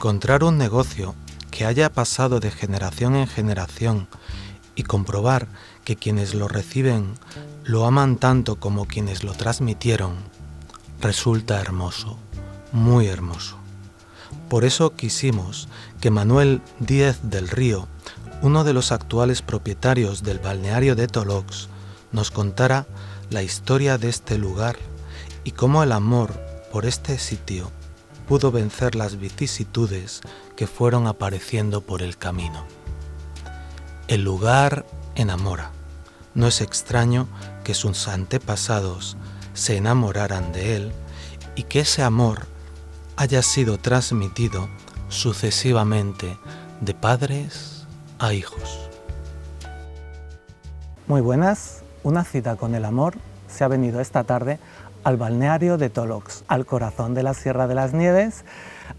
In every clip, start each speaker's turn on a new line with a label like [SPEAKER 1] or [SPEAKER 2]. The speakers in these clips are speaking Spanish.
[SPEAKER 1] Encontrar un negocio que haya pasado de generación en generación y comprobar que quienes lo reciben lo aman tanto como quienes lo transmitieron, resulta hermoso, muy hermoso. Por eso quisimos que Manuel Díez del Río, uno de los actuales propietarios del balneario de Tolox, nos contara la historia de este lugar y cómo el amor por este sitio pudo vencer las vicisitudes que fueron apareciendo por el camino. El lugar enamora. No es extraño que sus antepasados se enamoraran de él y que ese amor haya sido transmitido sucesivamente de padres a hijos.
[SPEAKER 2] Muy buenas, una cita con el amor se ha venido esta tarde al balneario de Tolox, al corazón de la Sierra de las Nieves,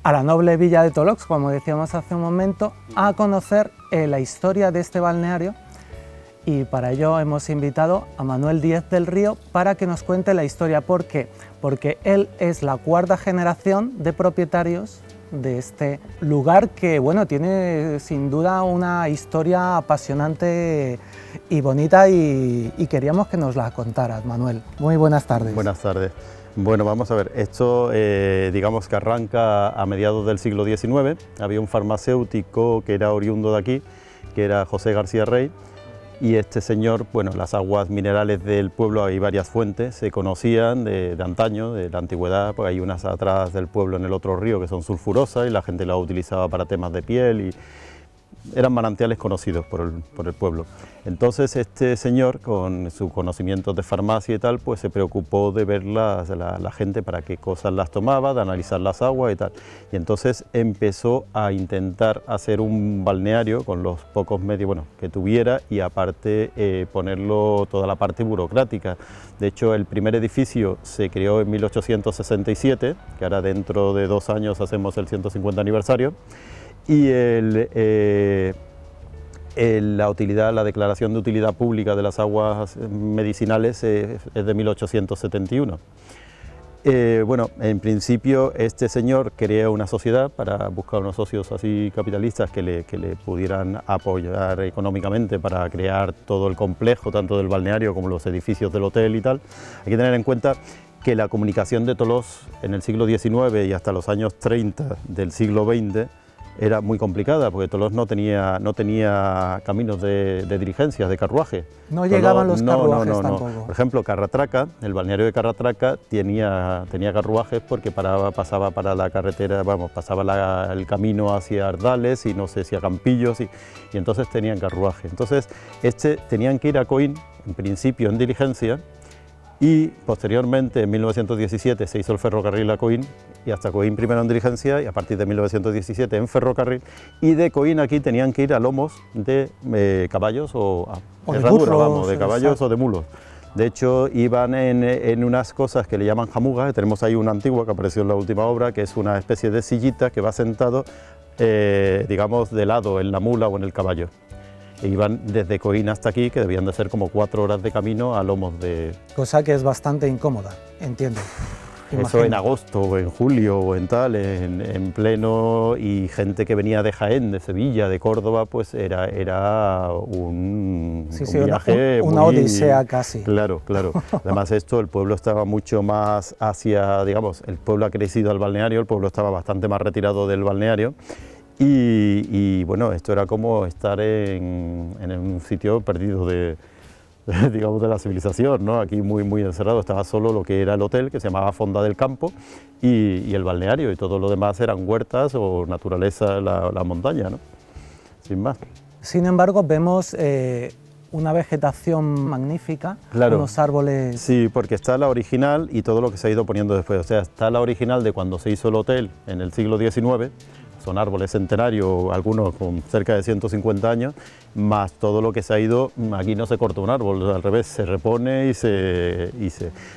[SPEAKER 2] a la noble villa de Tolox, como decíamos hace un momento, a conocer la historia de este balneario, y para ello hemos invitado a Manuel Díez del Río para que nos cuente la historia. ¿Por qué? Porque él es la cuarta generación de propietarios de este lugar que, bueno, tiene sin duda una historia apasionante y bonita, y queríamos que nos la contaras, Manuel. Muy buenas tardes.
[SPEAKER 3] Buenas tardes. Bueno, vamos a ver, esto digamos que arranca a mediados del siglo XIX. Había un farmacéutico que era oriundo de aquí, que era José García Rey, y este señor, bueno, las aguas minerales del pueblo, hay varias fuentes, se conocían de antaño, de la antigüedad, porque hay unas atrás del pueblo en el otro río que son sulfurosas y la gente las utilizaba para temas de piel, y eran manantiales conocidos por el pueblo. Entonces este señor, con sus conocimientos de farmacia y tal, pues se preocupó de ver la gente para qué cosas las tomaba, de analizar las aguas y tal. Y entonces empezó a intentar hacer un balneario con los pocos medios, bueno, que tuviera, y aparte ponerlo toda la parte burocrática. De hecho, el primer edificio se creó en 1867, que ahora dentro de 2 años hacemos el 150 aniversario. Y la declaración de utilidad pública de las aguas medicinales es de 1871. Bueno, en principio este señor crea una sociedad para buscar unos socios así capitalistas que le pudieran apoyar económicamente para crear todo el complejo, tanto del balneario como los edificios del hotel y tal. Hay que tener en cuenta que la comunicación de Tolox en el siglo XIX y hasta los años 30 del siglo XX era muy complicada, porque Tolox no tenía caminos de diligencias, de carruaje.
[SPEAKER 2] No llegaban los carruajes tampoco.
[SPEAKER 3] Por ejemplo, Carratraca, el balneario de Carratraca tenía carruajes porque pasaba para la carretera, pasaba el camino hacia Ardales y no sé si a Campillos, y entonces tenían carruaje. Entonces tenían que ir a Coín, en principio en diligencia, y posteriormente en 1917 se hizo el ferrocarril a Coín, y hasta Coín primero en diligencia, y a partir de 1917 en ferrocarril, y de Coín aquí tenían que ir a lomos de caballos o de herradura,
[SPEAKER 2] burros,
[SPEAKER 3] de caballos, exacto, o de mulos. De hecho, iban en unas cosas que le llaman jamugas. Tenemos ahí una antigua que apareció en la última obra, que es una especie de sillita que va sentado, digamos, de lado en la mula o en el caballo. E iban desde Coín hasta aquí, que debían de ser como 4 horas de camino a lomos de...
[SPEAKER 2] Cosa que es bastante incómoda, entiendo.
[SPEAKER 3] Eso
[SPEAKER 2] Imagino.
[SPEAKER 3] en agosto o en julio o en tal, en pleno, y gente que venía de Jaén, de Sevilla, de Córdoba, pues era un viaje
[SPEAKER 2] una odisea casi.
[SPEAKER 3] Claro, claro. Además esto, el pueblo estaba mucho más hacia, digamos, el pueblo ha crecido al balneario, el pueblo estaba bastante más retirado del balneario. Y bueno, esto era como estar en un sitio perdido digamos, de la civilización, ¿no? Aquí muy encerrado, estaba solo lo que era el hotel, que se llamaba Fonda del Campo, y el balneario, y todo lo demás eran huertas o naturaleza, la montaña, ¿no? Sin más.
[SPEAKER 2] Sin embargo, vemos una vegetación magnífica,
[SPEAKER 3] claro,
[SPEAKER 2] unos árboles...
[SPEAKER 3] Sí, porque está la original y todo lo que se ha ido poniendo después. O sea, está la original de cuando se hizo el hotel en el siglo XIX, son árboles centenarios, algunos con cerca de 150 años, más todo lo que se ha ido. Aquí no se corta un árbol, al revés, se repone y se...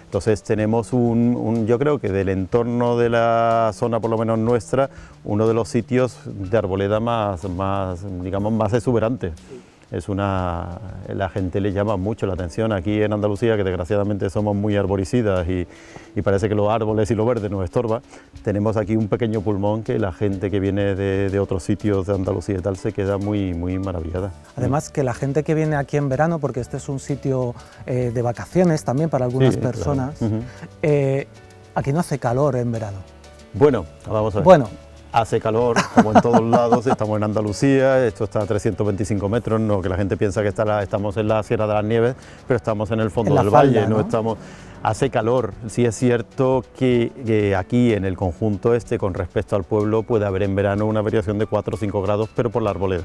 [SPEAKER 3] Entonces tenemos yo creo que del entorno de la zona, por lo menos nuestra, uno de los sitios de arboleda más digamos, más exuberante. la gente le llama mucho la atención. Aquí en Andalucía, que desgraciadamente somos muy arboricidas y parece que los árboles y lo verde nos estorba, tenemos aquí un pequeño pulmón que la gente que viene de otros sitios de Andalucía y tal se queda muy maravillada.
[SPEAKER 2] Además que la gente que viene aquí en verano, porque este es un sitio de vacaciones también para algunas personas,
[SPEAKER 3] claro.
[SPEAKER 2] Aquí no hace calor en verano.
[SPEAKER 3] Bueno, vamos a ver.
[SPEAKER 2] Bueno.
[SPEAKER 3] Hace calor, como en todos lados, estamos en Andalucía, esto está a 325 metros, no que la gente piensa que estamos en la Sierra de las Nieves, pero estamos en el fondo del valle, ¿no? Hace calor. Sí es cierto que aquí en el conjunto con respecto al pueblo, puede haber en verano una variación de 4 o 5 grados, pero por la arboleda.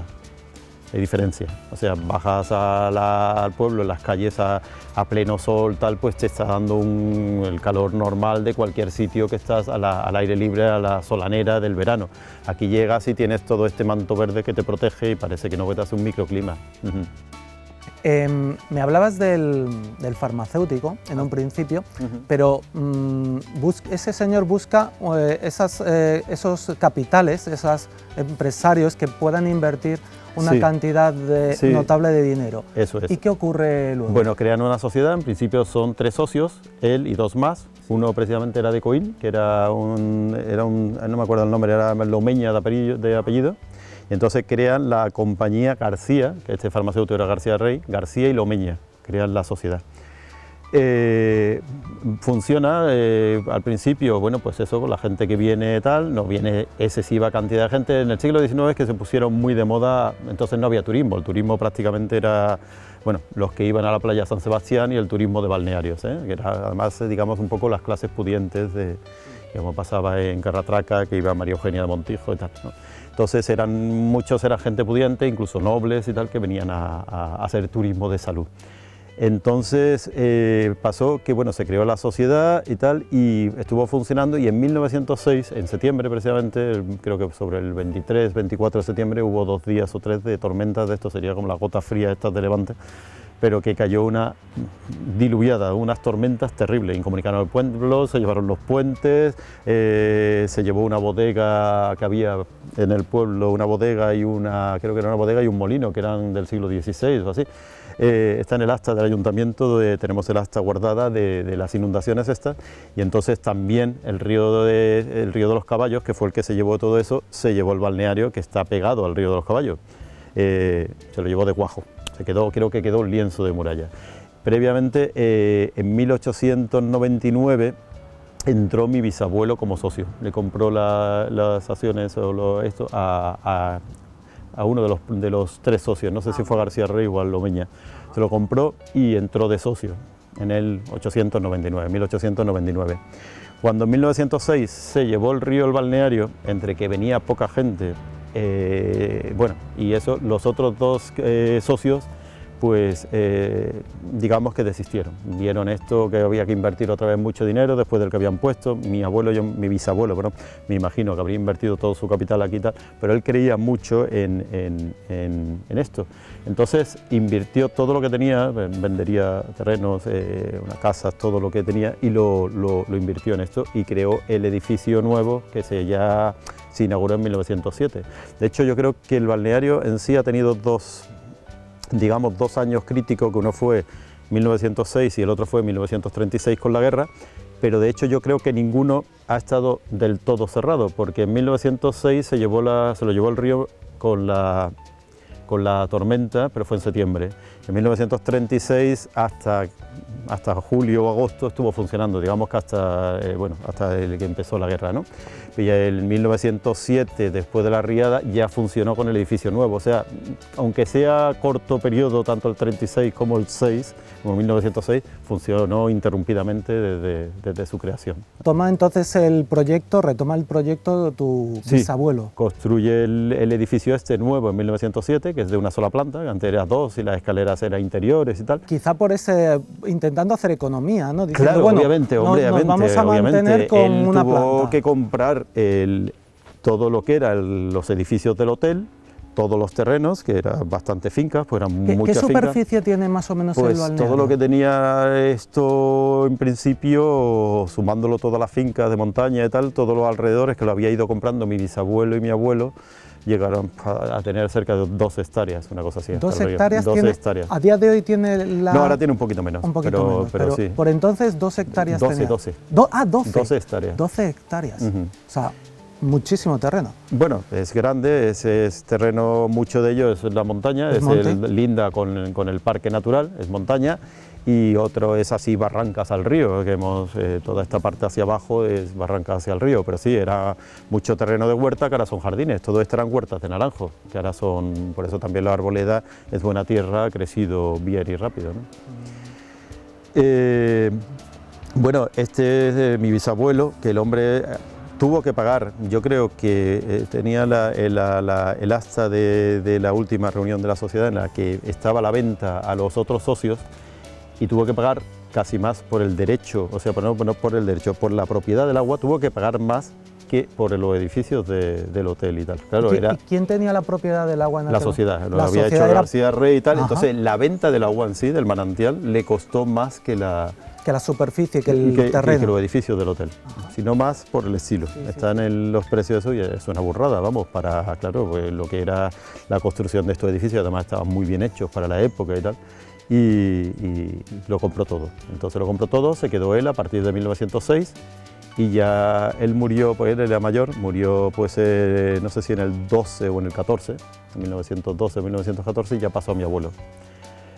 [SPEAKER 3] Hay diferencia, o sea, bajas al pueblo, en las calles a pleno sol, tal, pues te está dando el calor normal de cualquier sitio que estás al aire libre, a la solanera del verano. Aquí llegas y tienes todo este manto verde que te protege y parece que no te hace un microclima.
[SPEAKER 2] Me hablabas del farmacéutico en un principio, pero ese señor busca esos capitales, esos empresarios que puedan invertir una cantidad notable de dinero.
[SPEAKER 3] Eso es.
[SPEAKER 2] ¿Y qué ocurre luego?
[SPEAKER 3] Bueno, crean una sociedad, en principio son 3 socios, él y 2 más. Uno precisamente era de Coín, que era no me acuerdo el nombre, era Lomeña de apellido. Y entonces crean la compañía García, que este farmacéutico era García Rey, García y Lomeña, crean la sociedad. Funciona al principio, bueno, pues eso, con la gente que viene tal, no viene excesiva cantidad de gente. En el siglo XIX es que se pusieron muy de moda, entonces no había turismo, el turismo prácticamente era, bueno, los que iban a la playa San Sebastián y el turismo de balnearios, que era además, digamos, un poco las clases pudientes de, como pasaba en Carratraca, que iba María Eugenia de Montijo y tal, ¿no? Entonces muchos eran gente pudiente, incluso nobles y tal, que venían a hacer turismo de salud. Entonces pasó que bueno, se creó la sociedad y tal, y estuvo funcionando, y en 1906, en septiembre precisamente, creo que sobre el 23, 24 de septiembre, hubo 2 días o 3 de tormentas, de esto sería como la gota fría estas de Levante, pero que cayó una diluviada, unas tormentas terribles, incomunicaron el pueblo, se llevaron los puentes, se llevó una bodega que había en el pueblo, una bodega y creo que era una bodega y un molino, que eran del siglo XVI o así. Está en el acta del ayuntamiento, tenemos el acta guardada de las inundaciones estas, y entonces también el río de los Caballos, que fue el que se llevó todo eso, se llevó el balneario que está pegado al río de los Caballos, se lo llevó de cuajo, creo que quedó un lienzo de muralla. Previamente, en 1899, entró mi bisabuelo como socio, le compró las acciones o esto a uno de los 3 socios, no sé si fue a García Rey o a Lomeña, se lo compró y entró de socio en el 1899. Cuando en 1906 se llevó el río el balneario, entre que venía poca gente, bueno, y eso, los otros 2 socios, pues digamos que desistieron, vieron esto, que había que invertir otra vez mucho dinero después del que habían puesto. Mi bisabuelo, perdón, me imagino que habría invertido todo su capital aquí y tal, pero él creía mucho en esto. Entonces invirtió todo lo que tenía, vendería terrenos, unas casas, todo lo que tenía, y lo invirtió en esto y creó el edificio nuevo que se inauguró en 1907. De hecho, yo creo que el balneario en sí ha tenido dos años críticos, que uno fue 1906 y el otro fue 1936 con la guerra, pero de hecho yo creo que ninguno ha estado del todo cerrado, porque en 1906 se lo llevó el río con la tormenta, pero fue en septiembre. En 1936 hasta julio o agosto estuvo funcionando, digamos que hasta el que empezó la guerra, ¿no? Y en 1907, después de la riada, ya funcionó con el edificio nuevo, o sea, aunque sea corto periodo, tanto el 36 como el 6, como 1906, funcionó interrumpidamente desde su creación.
[SPEAKER 2] Retoma el proyecto tu bisabuelo.
[SPEAKER 3] Construye el edificio nuevo en 1907, que es de una sola planta, que antes era 2 y las escaleras eran interiores y tal.
[SPEAKER 2] Quizá por intentando hacer economía, ¿no? Diciendo,
[SPEAKER 3] claro,
[SPEAKER 2] bueno,
[SPEAKER 3] obviamente,
[SPEAKER 2] nos vamos a mantener con una planta.
[SPEAKER 3] Tuvo que comprar todo lo que eran los edificios del hotel, todos los terrenos, que eran bastante fincas, pues eran muchas fincas.
[SPEAKER 2] ¿Qué superficie tiene más o menos el balneario?
[SPEAKER 3] Todo lo que tenía esto, en principio, sumándolo todas las fincas de montaña y tal, todos los alrededores, que lo había ido comprando mi bisabuelo y mi abuelo, llegaron a tener cerca de 2 hectáreas, una cosa así.
[SPEAKER 2] 2 hectáreas.
[SPEAKER 3] 2 hectáreas.
[SPEAKER 2] A día de hoy tiene la...
[SPEAKER 3] No, ahora tiene un poquito menos.
[SPEAKER 2] Un poquito menos, pero
[SPEAKER 3] sí.
[SPEAKER 2] por entonces 2 hectáreas
[SPEAKER 3] 12,
[SPEAKER 2] tenía.
[SPEAKER 3] 12.
[SPEAKER 2] 12.
[SPEAKER 3] 12 hectáreas.
[SPEAKER 2] 12 hectáreas.
[SPEAKER 3] Uh-huh.
[SPEAKER 2] O sea, muchísimo terreno.
[SPEAKER 3] Bueno, es grande, es terreno, mucho de ello es la montaña, linda con el parque natural, es montaña, y otro es así barrancas al río, que toda esta parte hacia abajo es barrancas hacia el río, pero sí, era mucho terreno de huerta que ahora son jardines, todo esto eran huertas de naranjo, que ahora son, por eso también la arboleda es buena tierra, ha crecido bien y rápido, ¿no? Bueno, este es de mi bisabuelo, que el hombre tuvo que pagar, yo creo que tenía el acta de la última reunión de la sociedad en la que estaba la venta a los otros socios, y tuvo que pagar casi más por el derecho, o sea, no por el derecho, por la propiedad del agua, tuvo que pagar más que por los edificios del hotel y tal. Claro,
[SPEAKER 2] ¿Y quién tenía la propiedad del agua en el
[SPEAKER 3] la
[SPEAKER 2] hotel?
[SPEAKER 3] sociedad, lo había hecho García Rey y tal.
[SPEAKER 2] Ajá.
[SPEAKER 3] Entonces la venta del agua en sí, del manantial, le costó más que la
[SPEAKER 2] superficie, que el terreno.
[SPEAKER 3] Que los edificios del hotel, sino más por el estilo.
[SPEAKER 2] Sí,
[SPEAKER 3] están en los precios de eso y es una burrada, vamos, para, claro, pues, lo que era la construcción de estos edificios, además estaban muy bien hechos para la época y tal. Y lo compró todo. Entonces lo compró todo, se quedó él a partir de 1906 y ya él murió, pues él era mayor, murió pues no sé si en el 12 o en el 14, en 1912 o 1914, y ya pasó a mi abuelo.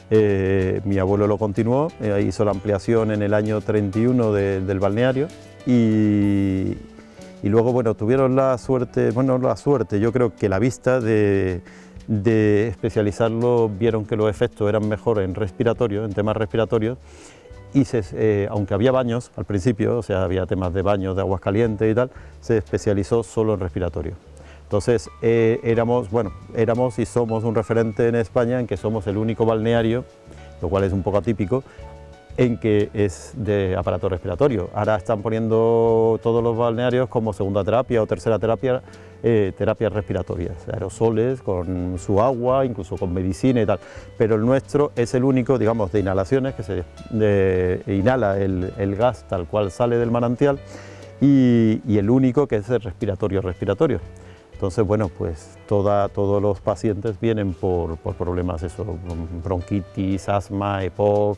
[SPEAKER 3] Mi abuelo lo continuó, hizo la ampliación en el año 31 del balneario y luego, bueno, tuvieron la suerte, yo creo que la vista de especializarlo, vieron que los efectos eran mejores en respiratorio, en temas respiratorios, y aunque había baños al principio, o sea, había temas de baños de aguas calientes y tal, se especializó solo en respiratorio. Entonces éramos y somos un referente en España en que somos el único balneario, lo cual es un poco atípico, en que es de aparato respiratorio. Ahora están poniendo todos los balnearios como segunda terapia o tercera terapia, terapias respiratorias, aerosoles con su agua, incluso con medicina y tal, pero el nuestro es el único, digamos, de inhalaciones, que se inhala el gas tal cual sale del manantial, y el único que es el respiratorio. Entonces, bueno, pues todos los pacientes vienen por problemas, bronquitis, asma, EPOC.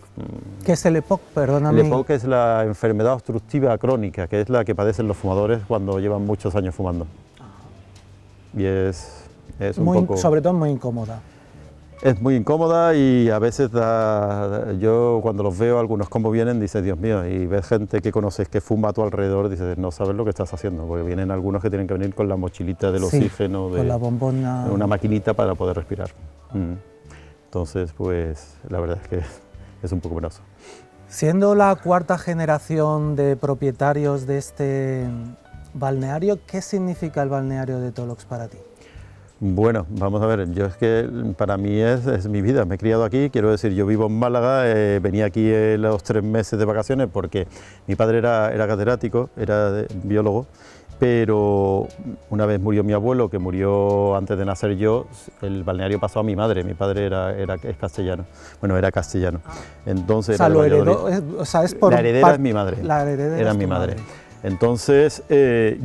[SPEAKER 2] ¿Qué es el EPOC? Perdóname.
[SPEAKER 3] El EPOC es la enfermedad obstructiva crónica, que es la que padecen los fumadores cuando llevan muchos años fumando. Y es un poco...
[SPEAKER 2] Sobre todo muy incómoda.
[SPEAKER 3] Es muy incómoda y a veces yo cuando los veo, algunos como vienen, dices, Dios mío, y ves gente que conoces que fuma a tu alrededor, dices, no sabes lo que estás haciendo, porque vienen algunos que tienen que venir con la mochilita del oxígeno,
[SPEAKER 2] con la bombona,
[SPEAKER 3] una maquinita para poder respirar. Entonces, pues la verdad es que es un poco penoso.
[SPEAKER 2] Siendo la cuarta generación de propietarios de este balneario, ¿qué significa el balneario de Tolox para ti?
[SPEAKER 3] Bueno, vamos a ver, yo es que para mí es mi vida, me he criado aquí, quiero decir, yo vivo en Málaga, venía aquí los 3 meses de vacaciones porque mi padre era catedrático, era biólogo, pero una vez murió mi abuelo, que murió antes de nacer yo, el balneario pasó a mi madre, mi padre es castellano, bueno, era castellano, entonces...
[SPEAKER 2] O sea, lo heredó,
[SPEAKER 3] la heredera es mi madre,
[SPEAKER 2] la heredera
[SPEAKER 3] era mi madre. Entonces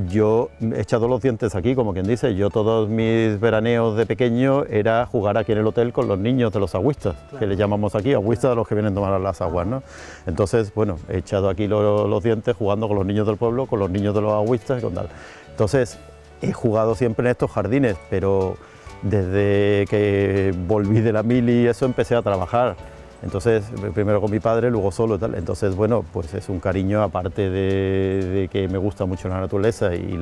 [SPEAKER 3] yo he echado los dientes aquí, como quien dice, yo todos mis veraneos de pequeño era jugar aquí en el hotel con los niños de los agüistas, claro, que le llamamos aquí, agüistas a los que vienen a tomar las aguas, ¿no? Entonces, bueno, he echado aquí los dientes jugando con los niños del pueblo, con los niños de los agüistas y con tal. Entonces, he jugado siempre en estos jardines, pero desde que volví de la mili y eso empecé a trabajar. Entonces, primero con mi padre, luego solo y tal. Entonces, bueno, pues es un cariño, aparte de que me gusta mucho la naturaleza y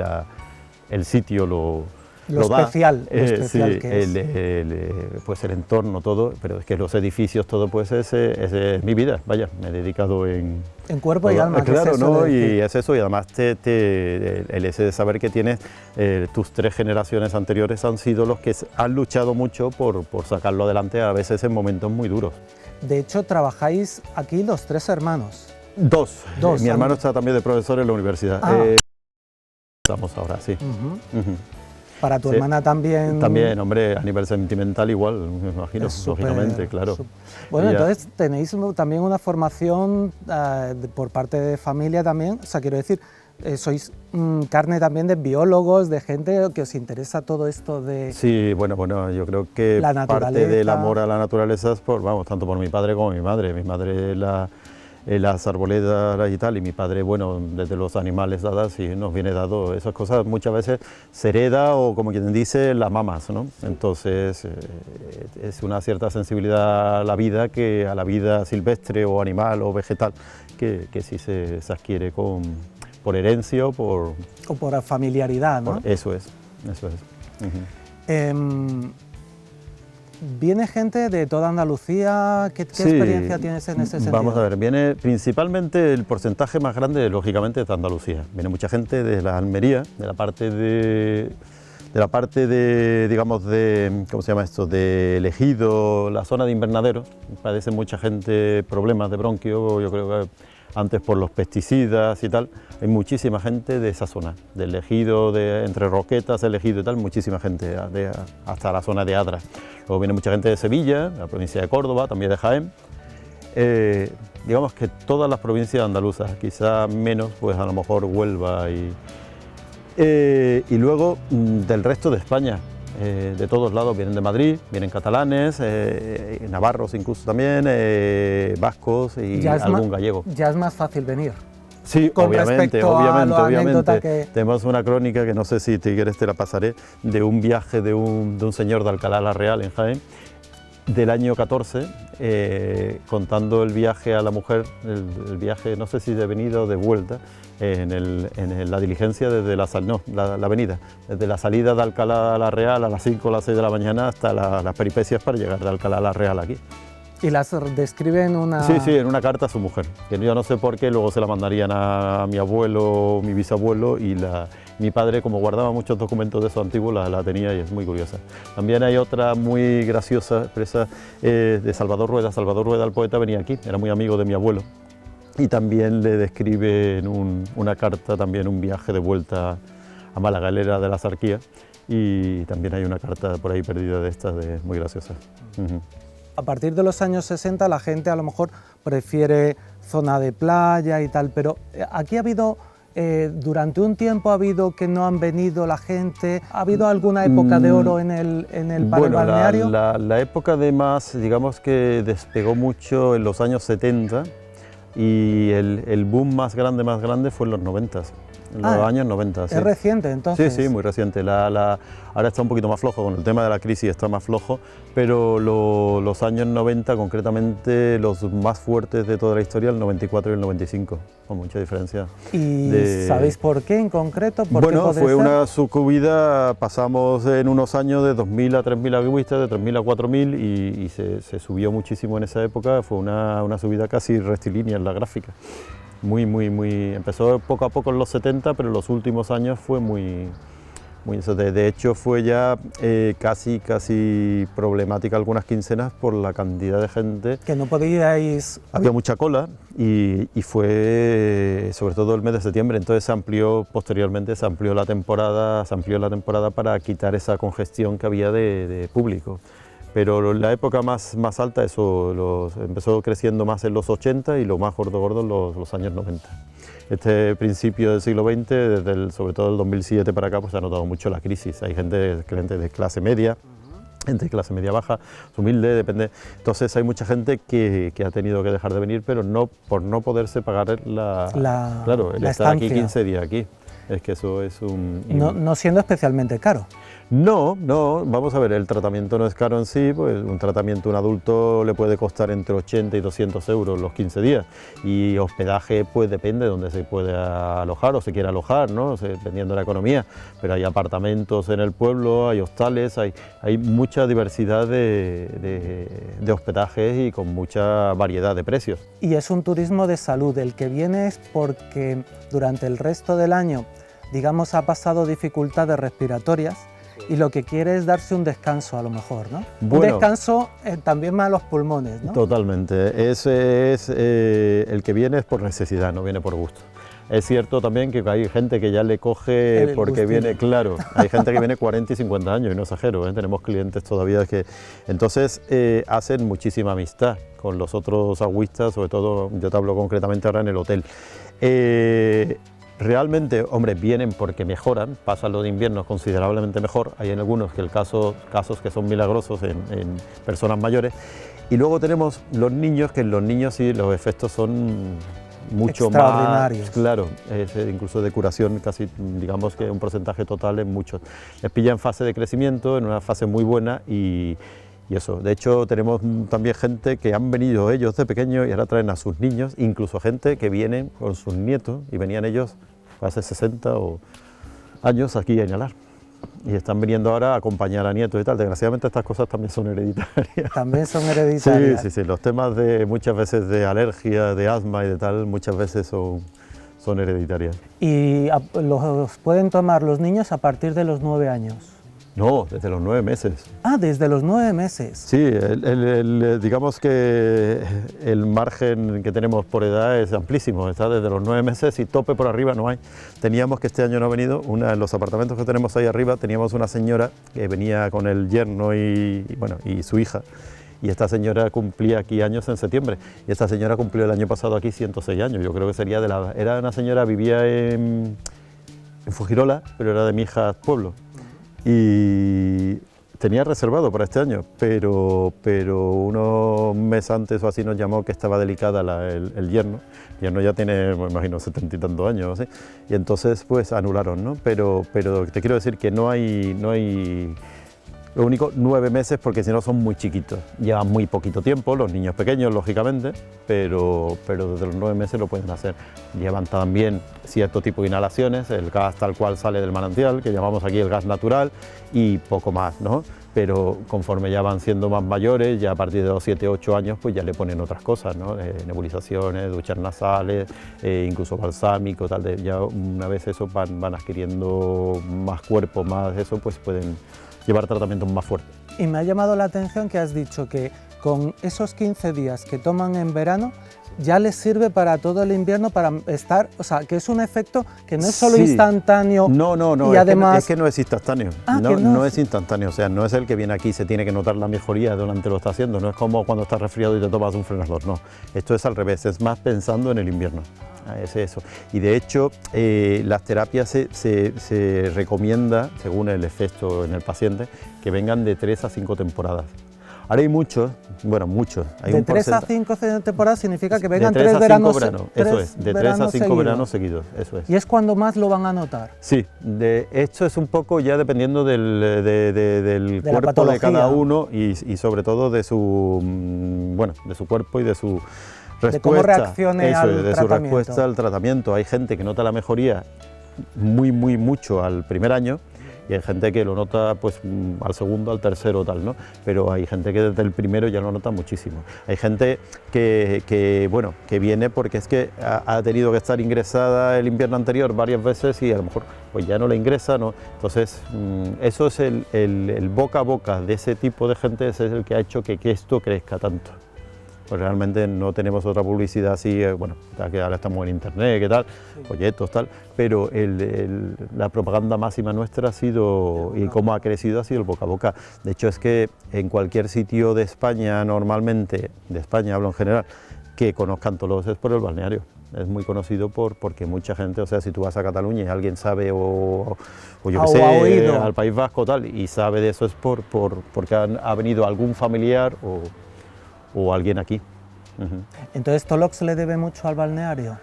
[SPEAKER 3] el sitio lo
[SPEAKER 2] especial,
[SPEAKER 3] da.
[SPEAKER 2] Lo especial que
[SPEAKER 3] es. Pues el entorno, todo, pero es que los edificios, todo, pues es mi vida, vaya, me he dedicado en
[SPEAKER 2] cuerpo y alma.
[SPEAKER 3] Claro,
[SPEAKER 2] es
[SPEAKER 3] ¿no? Y es eso, y además el ese de saber que tienes, tus 3 generaciones anteriores han sido los que han luchado mucho por sacarlo adelante, a veces en momentos muy duros.
[SPEAKER 2] De hecho, trabajáis aquí los 3 hermanos.
[SPEAKER 3] Dos. Mi hermano está también de profesor en la universidad. Estamos ahora, sí.
[SPEAKER 2] Para tu hermana también...
[SPEAKER 3] También, hombre, a nivel sentimental igual, me imagino, lógicamente, claro.
[SPEAKER 2] Bueno, entonces tenéis también una formación por parte de familia también, o sea, quiero decir, sois carne también de biólogos, de gente que os interesa todo esto de...
[SPEAKER 3] Sí, bueno, yo creo que parte del amor a la naturaleza es tanto por mi padre como mi madre. Mi madre las arboledas y tal, y mi padre, bueno, desde los animales dadas y nos viene dado esas cosas, muchas veces se hereda o, como quien dice, las mamas, ¿no? Entonces es una cierta sensibilidad a la vida silvestre o animal o vegetal que sí se adquiere por herencia o por...
[SPEAKER 2] O por familiaridad, ¿no?
[SPEAKER 3] Eso es.
[SPEAKER 2] ¿Viene gente de toda Andalucía? ¿Qué experiencia tienes en ese sentido?
[SPEAKER 3] Vamos a ver, viene principalmente el porcentaje más grande, lógicamente, de Andalucía. Viene mucha gente de la Almería, de la parte de, digamos, de, ¿cómo se llama esto?, de Ejido, la zona de Invernadero. Padece mucha gente problemas de bronquio, yo creo que antes por los pesticidas y tal. Hay muchísima gente de esa zona, del Ejido, entre Roquetas, el Ejido y tal, muchísima gente hasta la zona de Adra. Luego viene mucha gente de Sevilla, la provincia de Córdoba, también de Jaén. Digamos que todas las provincias andaluzas, quizá menos, pues a lo mejor Huelva y luego del resto de España. De todos lados, vienen de Madrid, vienen catalanes, navarros incluso también, vascos y algún gallego.
[SPEAKER 2] Ya es más fácil venir.
[SPEAKER 3] Sí, obviamente. Tenemos una crónica que no sé si te quieres te la pasaré, de un viaje de un señor de Alcalá la Real en Jaén, del año 14, contando el viaje a la mujer, el viaje no sé si de venida o de vuelta, en la diligencia desde la avenida, desde la salida de Alcalá a la Real a las 5 o las 6 de la mañana hasta las peripecias para llegar de Alcalá a la Real aquí.
[SPEAKER 2] ¿Y las describe en una...?
[SPEAKER 3] Sí, en una carta a su mujer, que yo no sé por qué, luego se la mandarían a mi abuelo, mi bisabuelo, y mi padre, como guardaba muchos documentos de esos antiguos, la tenía y es muy curiosa. También hay otra muy graciosa expresa de Salvador Rueda. Salvador Rueda, el poeta, venía aquí, era muy amigo de mi abuelo, y también le describe en una carta también un viaje de vuelta a Málaga, él era de la Sarquía, y también hay una carta por ahí perdida de estas, muy graciosa.
[SPEAKER 2] A partir de los años 60 la gente a lo mejor prefiere zona de playa y tal, pero aquí ha habido, durante un tiempo ha habido que no han venido la gente, ¿ha habido alguna época de oro en el balneario?
[SPEAKER 3] La época de más, digamos que despegó mucho en los años 70 y el boom más grande fue en los 90. En los años 90, sí.
[SPEAKER 2] ¿Es reciente entonces?
[SPEAKER 3] Sí, muy reciente. Ahora está un poquito más flojo, con el tema de la crisis está más flojo, pero los años 90, concretamente los más fuertes de toda la historia, el 94 y el 95, con mucha diferencia.
[SPEAKER 2] ¿Y sabéis por qué en concreto?
[SPEAKER 3] Bueno, fue una subida, pasamos en unos años de 2.000 a 3.000 agüistas, de 3.000 a 4.000 y se subió muchísimo en esa época, fue una subida casi rectilínea en la gráfica. Empezó poco a poco en los 70, pero en los últimos años fue muy de hecho fue ya casi problemática algunas quincenas por la cantidad de gente.
[SPEAKER 2] Que no podíais...
[SPEAKER 3] Había mucha cola y fue sobre todo el mes de septiembre, entonces posteriormente se amplió la temporada para quitar esa congestión que había de público. Pero la época más alta empezó creciendo más en los 80 y lo más gordo en los años 90. Este principio del siglo XX, sobre todo del 2007 para acá, pues se ha notado mucho la crisis. Hay gente de clase media, gente de clase media baja, humilde, depende. Entonces hay mucha gente que ha tenido que dejar de venir, pero no por no poderse pagar el estar aquí 15 días aquí. Es que eso es
[SPEAKER 2] no siendo especialmente caro.
[SPEAKER 3] No, vamos a ver, el tratamiento no es caro en sí, pues un tratamiento a un adulto le puede costar entre 80 y 200 euros los 15 días y hospedaje pues depende de dónde se puede alojar o se quiera alojar, ¿no? Dependiendo de la economía, pero hay apartamentos en el pueblo, hay hostales, hay mucha diversidad de hospedajes y con mucha variedad de precios.
[SPEAKER 2] Y es un turismo de salud, el que viene es porque durante el resto del año, digamos, ha pasado dificultades respiratorias y lo que quiere es darse un descanso a lo mejor, ¿no? Bueno, un descanso también más a los pulmones, ¿no?
[SPEAKER 3] Totalmente, el que viene es por necesidad, no viene por gusto. Es cierto también que hay gente que ya le coge porque viene, claro, hay gente que viene 40 y 50 años, y no exagero, tenemos clientes todavía que... Entonces hacen muchísima amistad con los otros agüistas, sobre todo, yo te hablo concretamente ahora en el hotel. Realmente, hombre, vienen porque mejoran, pasan los inviernos considerablemente mejor. Hay en algunos casos que son milagrosos en personas mayores. Y luego tenemos los niños, que en los niños sí los efectos son mucho
[SPEAKER 2] extraordinarios.
[SPEAKER 3] más, claro, incluso de curación, casi digamos que un porcentaje total en muchos. Les pilla en fase de crecimiento, en una fase muy buena y eso. De hecho, tenemos también gente que han venido ellos de pequeños y ahora traen a sus niños, incluso gente que viene con sus nietos y venían ellos hace 60 años aquí a Inalar. Y están viniendo ahora a acompañar a nietos y tal. Desgraciadamente estas cosas también son hereditarias.
[SPEAKER 2] También son hereditarias.
[SPEAKER 3] Sí. Los temas de muchas veces de alergia, de asma y de tal, muchas veces son hereditarias.
[SPEAKER 2] Y los pueden tomar los niños a partir de los 9 años.
[SPEAKER 3] No, desde los 9 meses.
[SPEAKER 2] Ah, desde los 9 meses.
[SPEAKER 3] Sí, digamos que el margen que tenemos por edad es amplísimo, está desde los 9 meses y tope por arriba no hay. Teníamos, que este año no ha venido, en los apartamentos que tenemos ahí arriba, teníamos una señora que venía con el yerno y su hija, y esta señora cumplía aquí años en septiembre, y esta señora cumplió el año pasado aquí 106 años, yo creo que sería era una señora, vivía en Fujirola, pero era de Mijas Pueblo. Y tenía reservado para este año, pero unos meses antes o así nos llamó que estaba delicada el yerno. El yerno ya tiene, me imagino, 70 y tantos años, ¿sí? Y entonces pues anularon, ¿no? Pero te quiero decir que no hay lo único 9 meses, porque si no son muy chiquitos, llevan muy poquito tiempo, los niños pequeños lógicamente, pero desde los 9 meses lo pueden hacer. Llevan también cierto tipo de inhalaciones, el gas tal cual sale del manantial, que llamamos aquí el gas natural, y poco más, ¿no? Pero conforme ya van siendo más mayores, ya a partir de los 7 o 8 años, pues ya le ponen otras cosas, ¿no? Nebulizaciones, duchas nasales, incluso balsámico, tal. Ya una vez eso van adquiriendo más cuerpo, más eso, pues pueden llevar tratamientos más fuertes.
[SPEAKER 2] Y me ha llamado la atención que has dicho que con esos 15 días que toman en verano ya les sirve para todo el invierno, para estar, o sea, que es un efecto que no es solo instantáneo.
[SPEAKER 3] No,
[SPEAKER 2] y además...
[SPEAKER 3] es que no es instantáneo.
[SPEAKER 2] Ah,
[SPEAKER 3] no es instantáneo, o sea, no es el que viene aquí y se tiene que notar la mejoría durante lo está haciendo, no es como cuando estás resfriado y te tomas un Frenador, no. Esto es al revés, es más pensando en el invierno. Es eso. Y de hecho, las terapias se recomienda, según el efecto en el paciente, que vengan de 3 a 5 temporadas. Ahora hay muchos, bueno, muchos. Hay
[SPEAKER 2] de 3 a 5 temporadas significa que vengan 3 veranos seguidos.
[SPEAKER 3] Eso es, de 3 a 5 veranos seguidos, eso es.
[SPEAKER 2] ¿Y es cuando más lo van a notar?
[SPEAKER 3] Sí, esto es un poco ya dependiendo del cuerpo de cada uno y sobre todo de su, de su cuerpo y de su respuesta,
[SPEAKER 2] de cómo reaccione
[SPEAKER 3] de su respuesta al tratamiento. Hay gente que nota la mejoría mucho al primer año y hay gente que lo nota pues al segundo, al tercero, tal, ¿no? Pero hay gente que desde el primero ya lo nota muchísimo. Hay gente que viene porque es que ha tenido que estar ingresada el invierno anterior varias veces y a lo mejor pues ya no la ingresa, ¿no? Entonces eso es el boca a boca de ese tipo de gente, ese es el que ha hecho que esto crezca tanto. Pues realmente no tenemos otra publicidad así, que ahora estamos en internet, ¿qué tal? Folletos, tal, pero la propaganda máxima nuestra ha sido, y cómo ha crecido, ha sido el boca a boca. De hecho es que en cualquier sitio de España, normalmente, de España hablo en general, que conozcan Tolox es por el balneario. Es muy conocido porque mucha gente, o sea, si tú vas a Cataluña y alguien sabe, o yo qué sé, al País Vasco, tal, y sabe de eso es porque ha venido algún familiar o alguien aquí.
[SPEAKER 2] Entonces, ¿Tolox le debe mucho al balneario?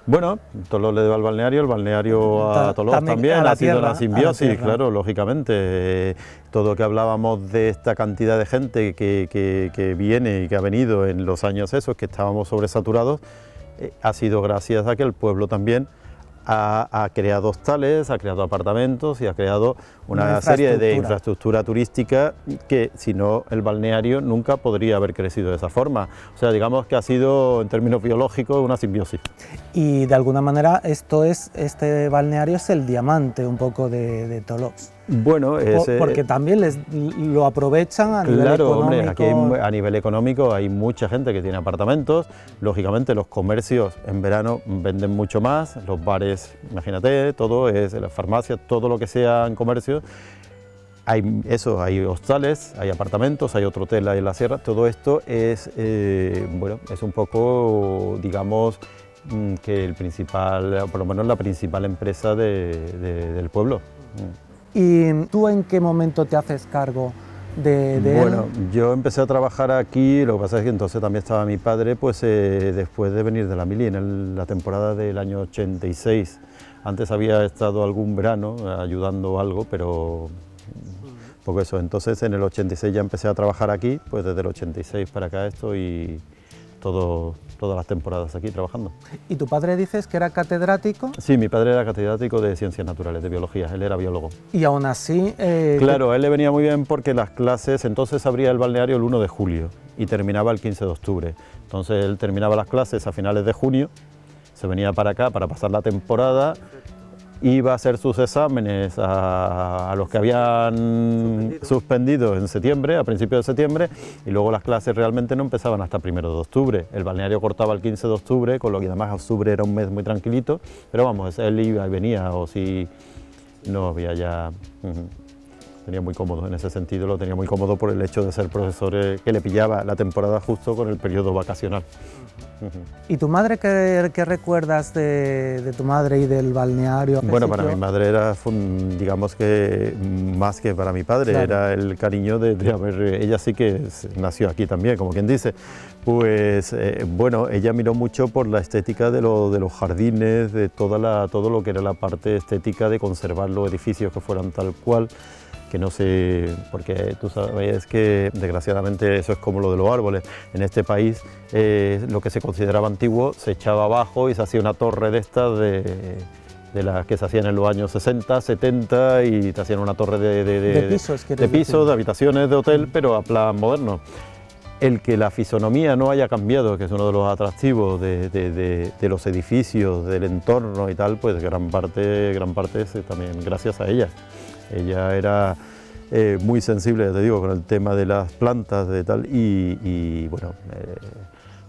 [SPEAKER 3] Bueno, Tolox le debe al balneario, el balneario a Tolox también, ha sido la simbiosis, claro, lógicamente. Todo lo que hablábamos de esta cantidad de gente que viene y que ha venido en los años esos, que estábamos sobresaturados, ha sido gracias a que el pueblo también ha creado hostales, ha creado apartamentos y ha creado una serie de infraestructura turística que, si no, el balneario nunca podría haber crecido de esa forma. O sea, digamos que ha sido, en términos biológicos, una simbiosis.
[SPEAKER 2] Y de alguna manera este balneario es el diamante un poco de Tolox.
[SPEAKER 3] Bueno,
[SPEAKER 2] porque también lo aprovechan a nivel económico.
[SPEAKER 3] Hombre, aquí a nivel económico hay mucha gente que tiene apartamentos, lógicamente los comercios en verano venden mucho más, los bares, imagínate, todo es, las farmacias, todo lo que sea en comercio, hay hostales, hay apartamentos, hay otro hotel ahí en la sierra, todo esto es, es un poco, digamos, que el principal, por lo menos la principal empresa del pueblo.
[SPEAKER 2] ¿Y tú en qué momento te haces cargo de
[SPEAKER 3] Bueno,
[SPEAKER 2] él?
[SPEAKER 3] yo empecé a trabajar aquí, lo que pasa es que entonces también estaba mi padre, pues después de venir de la mili, en la temporada del año 86. Antes había estado algún verano ayudando algo, pero poco eso. Entonces en el 86 ya empecé a trabajar aquí, pues desde el 86 para acá estoy todas las temporadas aquí trabajando.
[SPEAKER 2] ¿Y tu padre dices que era catedrático?
[SPEAKER 3] Sí, mi padre era catedrático de Ciencias Naturales, de Biología, él era biólogo.
[SPEAKER 2] Y aún así...
[SPEAKER 3] Claro, a él le venía muy bien porque las clases, entonces abría el balneario el 1 de julio y terminaba el 15 de octubre. Entonces él terminaba las clases a finales de junio, se venía para acá para pasar la temporada, iba a hacer sus exámenes a los que habían suspendido en septiembre, a principios de septiembre, y luego las clases realmente no empezaban hasta 1 de octubre. El balneario cortaba el 15 de octubre, con lo que además octubre era un mes muy tranquilito, pero vamos, él iba y venía, o si no había ya... Tenía muy cómodo, en ese sentido lo tenía muy cómodo por el hecho de ser profesor que le pillaba la temporada justo con el periodo vacacional.
[SPEAKER 2] ¿Y tu madre qué recuerdas de tu madre y del balneario?
[SPEAKER 3] Bueno, para mi madre era, digamos que más que para mi padre, claro. Era el cariño de haber, ella sí que nació aquí también, como quien dice. Pues bueno, ella miró mucho por la estética de los jardines, de todo lo que era la parte estética de conservar los edificios que fueran tal cual. Que no sé, porque tú sabes que desgraciadamente eso es como lo de los árboles. En este país lo que se consideraba antiguo se echaba abajo y se hacía una torre de estas de las que se hacían en los años 60, 70 y te hacían una torre de pisos, de habitaciones, de hotel, pero a plan moderno. El que la fisonomía no haya cambiado, que es uno de los atractivos de los edificios, del entorno y tal, pues gran parte es también gracias a ella. Ella era muy sensible, te digo, con el tema de las plantas de tal y bueno,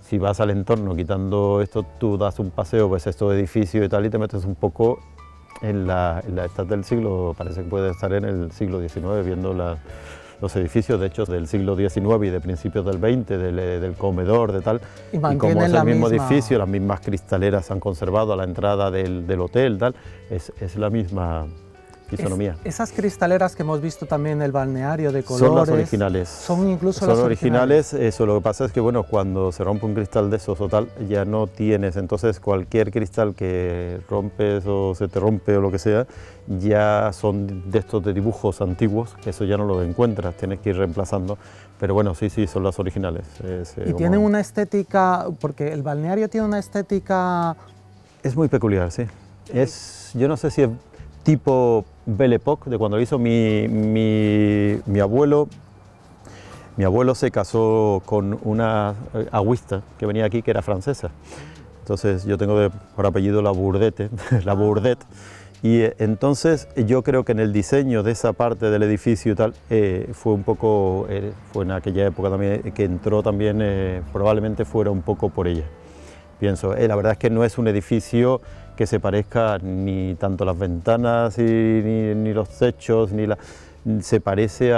[SPEAKER 3] si vas al entorno quitando esto, tú das un paseo, ves estos edificios y tal y te metes un poco en la estás del siglo, parece que puede estar en el siglo XIX viendo los edificios, de hecho, del siglo XIX y de principios del XX, del comedor, de tal, y como es el mismo edificio, las mismas cristaleras se han conservado a la entrada del hotel, tal, es la misma fisonomía.
[SPEAKER 2] Esas cristaleras que hemos visto también en el balneario de colores...
[SPEAKER 3] Son las originales.
[SPEAKER 2] Son incluso las originales.
[SPEAKER 3] Eso, lo que pasa es que bueno, cuando se rompe un cristal de esos o tal, ya no tienes, entonces cualquier cristal que rompes o se te rompe o lo que sea, ya son de estos de dibujos antiguos, que eso ya no lo encuentras, tienes que ir reemplazando, pero bueno, sí, son las originales.
[SPEAKER 2] Y tienen una estética, porque el balneario tiene una estética...
[SPEAKER 3] Es muy peculiar, sí. Yo no sé si es tipo Belle Époque, de cuando lo hizo mi abuelo. Mi abuelo se casó con una agüista que venía aquí, que era francesa. Entonces yo tengo por apellido la Burdette, la Burdette. Y entonces yo creo que en el diseño de esa parte del edificio y tal, fue en aquella época también que entró también, probablemente fuera un poco por ella. Pienso, la verdad es que no es un edificio que se parezca ni tanto las ventanas ni los techos, se parece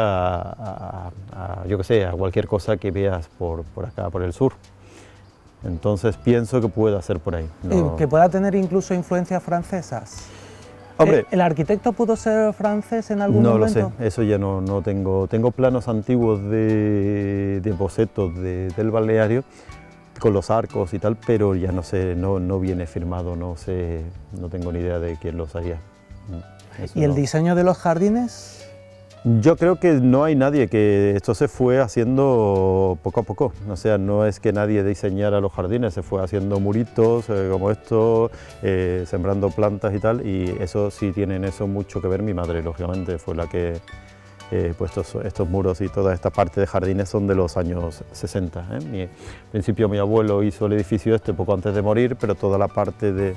[SPEAKER 3] yo qué sé, a cualquier cosa que veas por acá, por el sur. Entonces pienso que pueda ser por ahí.
[SPEAKER 2] No... Que pueda tener incluso influencias francesas.
[SPEAKER 3] Hombre,
[SPEAKER 2] ¿El arquitecto pudo ser francés en algún momento?
[SPEAKER 3] No lo sé, eso ya no tengo. Tengo planos antiguos de bocetos del balneario, con los arcos y tal, pero ya no sé, no viene firmado, no tengo ni idea de quién los haría.
[SPEAKER 2] ¿Y el diseño de los jardines?
[SPEAKER 3] Yo creo que no hay nadie, que esto se fue haciendo poco a poco, o sea, no es que nadie diseñara los jardines, se fue haciendo muritos como esto, sembrando plantas y tal, y eso sí tienen mucho que ver. Mi madre, lógicamente, fue la que... pues estos muros y toda esta parte de jardines son de los años 60. En principio mi abuelo hizo el edificio poco antes de morir, pero toda la parte de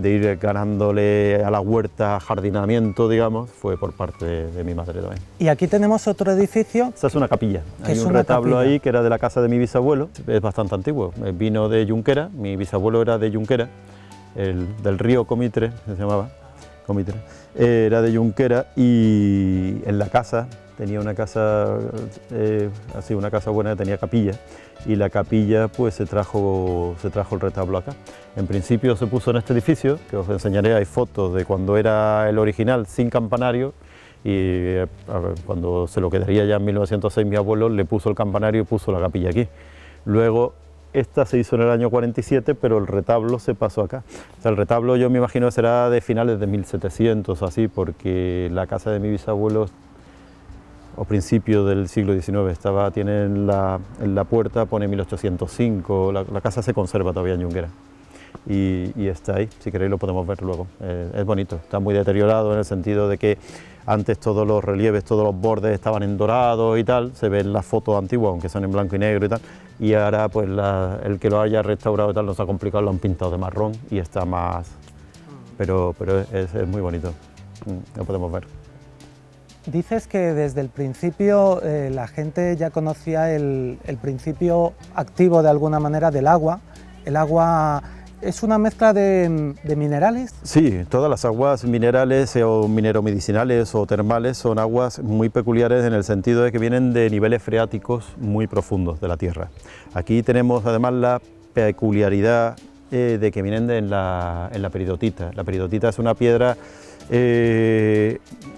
[SPEAKER 3] ir ganándole a la huerta jardinamiento, digamos, fue por parte de mi madre también.
[SPEAKER 2] Y aquí tenemos otro edificio.
[SPEAKER 3] Esta es una capilla. Hay un retablo ahí que era de la casa de mi bisabuelo, es bastante antiguo, vino de Junquera, mi bisabuelo era de Junquera, del río Comitre, se llamaba. Comitre. Era de Junquera y en la casa tenía una casa, así una casa buena, tenía capilla, y la capilla pues se trajo el retablo acá. En principio se puso en este edificio, que os enseñaré, hay fotos de cuando era el original sin campanario, y cuando se lo quedaría ya en 1906 mi abuelo le puso el campanario y puso la capilla aquí. Luego esta se hizo en el año 47, pero el retablo se pasó acá. O sea, el retablo yo me imagino que será de finales de 1700 o así, porque la casa de mi bisabuelo, o principio del siglo XIX, tiene en la puerta, pone 1805, la casa se conserva todavía en Junquera. Y está ahí, si queréis lo podemos ver luego. Es bonito, está muy deteriorado en el sentido de que antes todos los relieves, todos los bordes estaban en dorado y tal, se ven las fotos antiguas, aunque son en blanco y negro y tal, y ahora pues el que lo haya restaurado y tal nos ha complicado, lo han pintado de marrón y está más... pero es muy bonito, lo podemos ver.
[SPEAKER 2] Dices que desde el principio la gente ya conocía el principio activo de alguna manera del agua. El agua es una mezcla de minerales.
[SPEAKER 3] Sí, todas las aguas minerales o mineromedicinales o termales son aguas muy peculiares en el sentido de que vienen de niveles freáticos muy profundos de la tierra. Aquí tenemos además la peculiaridad de que vienen en la peridotita. La peridotita es una piedra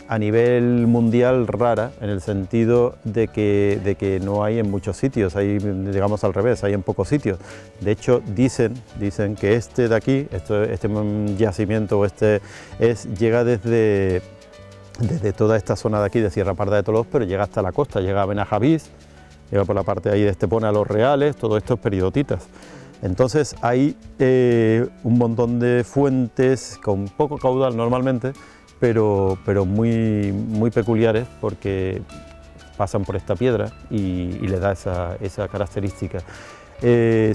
[SPEAKER 3] a nivel mundial rara, en el sentido de que no hay en muchos sitios, hay, digamos al revés, hay en pocos sitios. De hecho dicen que este de aquí, este yacimiento llega desde toda esta zona de aquí de Sierra Parda de Tolox, pero llega hasta la costa, llega a Benajavís, llega por la parte de ahí de Estepona a Los Reales, todo esto es peridotitas. Entonces hay un montón de fuentes con poco caudal normalmente, pero muy peculiares porque pasan por esta piedra y le da esa característica.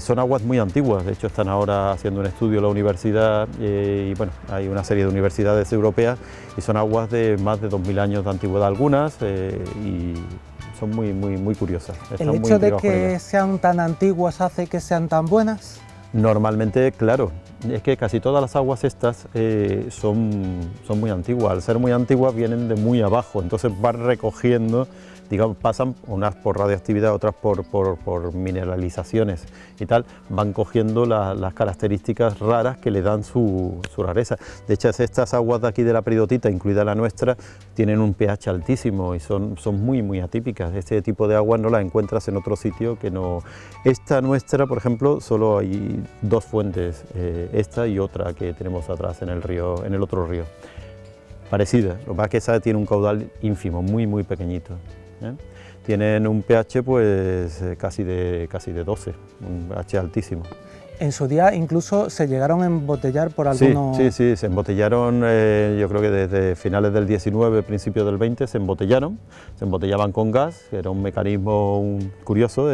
[SPEAKER 3] Son aguas muy antiguas, de hecho están ahora haciendo un estudio en la universidad y bueno, hay una serie de universidades europeas y son aguas de más de 2000 años de antigüedad algunas y son muy curiosas.
[SPEAKER 2] ¿El hecho de que sean tan antiguas hace que sean tan buenas?
[SPEAKER 3] Normalmente, claro, es que casi todas las aguas estas son muy antiguas. Al ser muy antiguas vienen de muy abajo, entonces van recogiendo, digamos, pasan unas por radioactividad, otras por mineralizaciones y tal, van cogiendo las características raras que le dan su rareza. De hecho, estas aguas de aquí de la peridotita, incluida la nuestra, tienen un pH altísimo y son muy atípicas. Este tipo de aguas no las encuentras en otro sitio que no. Esta nuestra, por ejemplo, solo hay dos fuentes, esta y otra que tenemos atrás en el río, en el otro río. Parecida, lo que pasa es que esa tiene un caudal ínfimo, muy pequeñito. Tienen un pH pues casi de 12, un pH altísimo.
[SPEAKER 2] En su día incluso se llegaron a embotellar por algunos...
[SPEAKER 3] Sí, se embotellaron, yo creo que desde finales del 19, principios del 20 se embotellaban con gas, era un mecanismo curioso.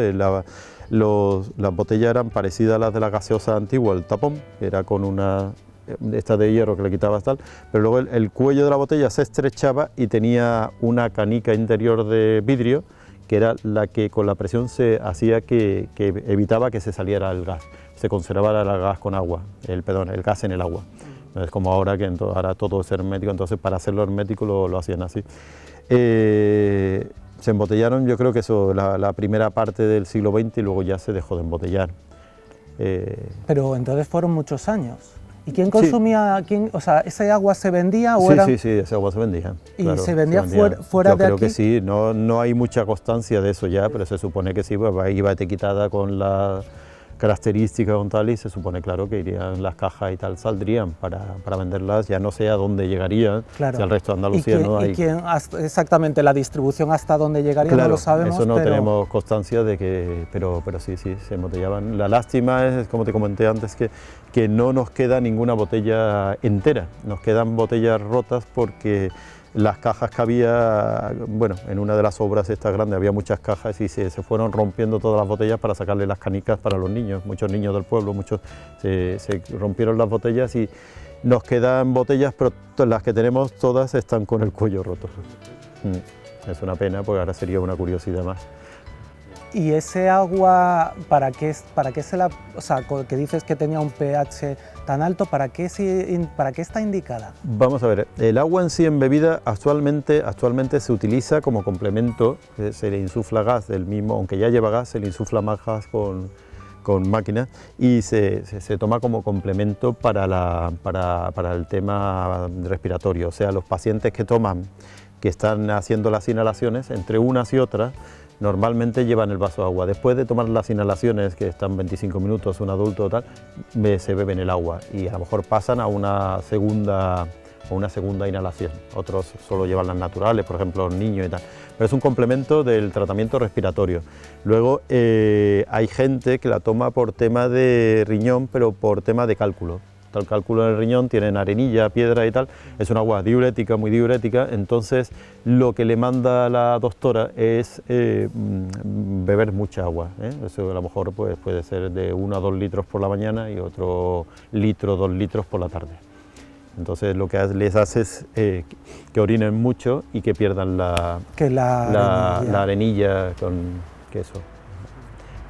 [SPEAKER 3] Las botellas eran parecidas a las de la gaseosa antigua, el tapón, que era con una... esta de hierro que le quitabas tal, pero luego el cuello de la botella se estrechaba y tenía una canica interior de vidrio que era la que con la presión se hacía que evitaba que se saliera el gas, se conservara el gas con agua, el gas en el agua. No es como ahora que ahora todo es hermético, entonces para hacerlo hermético lo hacían así. Se embotellaron, yo creo que eso, la primera parte del siglo XX y luego ya se dejó de embotellar.
[SPEAKER 2] Pero entonces fueron muchos años. ¿Y quién consumía, o sea, ese agua se vendía o
[SPEAKER 3] Sí, esa agua se vendía.
[SPEAKER 2] ¿Y
[SPEAKER 3] claro,
[SPEAKER 2] se vendía fuera de aquí?
[SPEAKER 3] Yo creo que sí, no hay mucha constancia de eso ya, pero se supone que sí, pues iba etiquetada con las características con tal y se supone, claro, que irían las cajas y tal, saldrían para venderlas, ya no sé a dónde llegarían,
[SPEAKER 2] claro.
[SPEAKER 3] Si al resto de Andalucía no hay...
[SPEAKER 2] ¿Y quién, exactamente la distribución hasta dónde llegaría?
[SPEAKER 3] Claro,
[SPEAKER 2] no lo sabemos,
[SPEAKER 3] eso no tenemos constancia de que, pero sí, se embotellaban. La lástima es, como te comenté antes, que no nos queda ninguna botella entera, nos quedan botellas rotas porque las cajas que había, bueno, en una de las obras estas grandes había muchas cajas y se fueron rompiendo todas las botellas para sacarle las canicas para los niños, muchos niños del pueblo, se rompieron las botellas y nos quedan botellas, pero las que tenemos todas están con el cuello roto. Es una pena, porque ahora sería una curiosidad más.
[SPEAKER 2] ¿Y ese agua, para qué se la, o sea, que dices que tenía un pH tan alto, para qué está indicada?
[SPEAKER 3] Vamos a ver, el agua en sí en bebida actualmente se utiliza como complemento, se le insufla gas del mismo, aunque ya lleva gas, se le insufla más gas con máquinas y se toma como complemento para el tema respiratorio. O sea, los pacientes que están haciendo las inhalaciones, entre unas y otras, normalmente llevan el vaso de agua. Después de tomar las inhalaciones, que están 25 minutos, un adulto o tal, se beben el agua y a lo mejor pasan a una segunda inhalación. Otros solo llevan las naturales, por ejemplo los niños y tal. Pero es un complemento del tratamiento respiratorio. Luego hay gente que la toma por tema de riñón, pero por tema de cálculo. El cálculo en el riñón, tienen arenilla, piedra y tal, es un agua diurética, muy diurética, entonces lo que le manda la doctora es beber mucha agua, ¿eh? Eso a lo mejor pues, puede ser de 1 a 2 litros por la mañana y otro litro, 2 litros por la tarde. Entonces lo que les hace es que orinen mucho y que pierdan la arenilla con queso.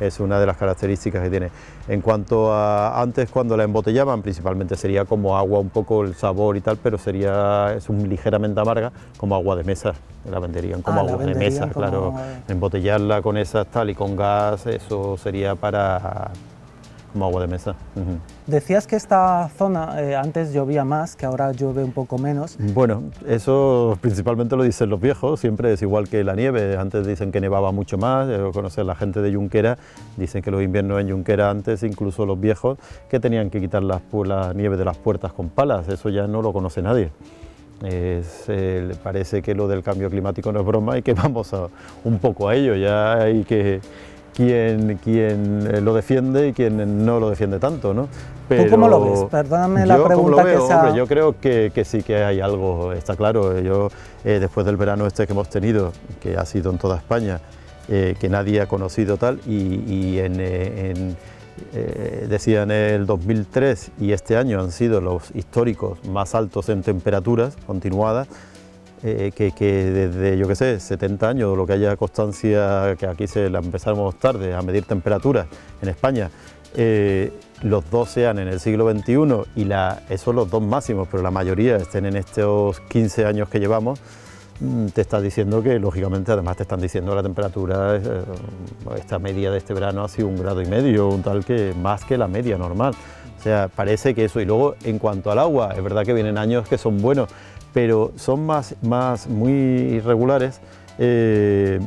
[SPEAKER 3] Es una de las características que tiene. En cuanto a antes, cuando la embotellaban, principalmente sería como agua, un poco el sabor y tal, pero es ligeramente amarga, como agua de mesa. La venderían como agua de mesa, claro. Embotellarla con esas tal y con gas, eso sería como agua de mesa.
[SPEAKER 2] Decías que esta zona antes llovía más, que ahora llueve un poco menos.
[SPEAKER 3] Bueno, eso principalmente lo dicen los viejos, siempre es igual que la nieve. Antes dicen que nevaba mucho más, conocer la gente de Junquera, dicen que los inviernos en Junquera antes, incluso los viejos, que tenían que quitar la nieve de las puertas con palas, eso ya no lo conoce nadie. Parece que lo del cambio climático no es broma y que vamos un poco a ello, ya hay que... Quien lo defiende y quien no lo defiende tanto, ¿no?
[SPEAKER 2] Pero ¿tú cómo lo ves? Perdóname la pregunta que sea...
[SPEAKER 3] Hombre, yo creo que sí que hay algo, está claro. Yo, después del verano que hemos tenido, que ha sido en toda España, que nadie ha conocido tal, decían el 2003 y este año han sido los históricos más altos en temperaturas continuadas, que desde, yo qué sé, 70 años, lo que haya constancia, que aquí la empezamos tarde a medir temperaturas en España, los dos sean en el siglo XXI y esos los dos máximos, pero la mayoría estén en estos 15 años que llevamos, te está diciendo que, lógicamente, además te están diciendo la temperatura, esta media de este verano ha sido 1,5 grados, un tal que más que la media normal. O sea, parece que eso. Y luego, en cuanto al agua, es verdad que vienen años que son buenos, pero son muy irregulares. Te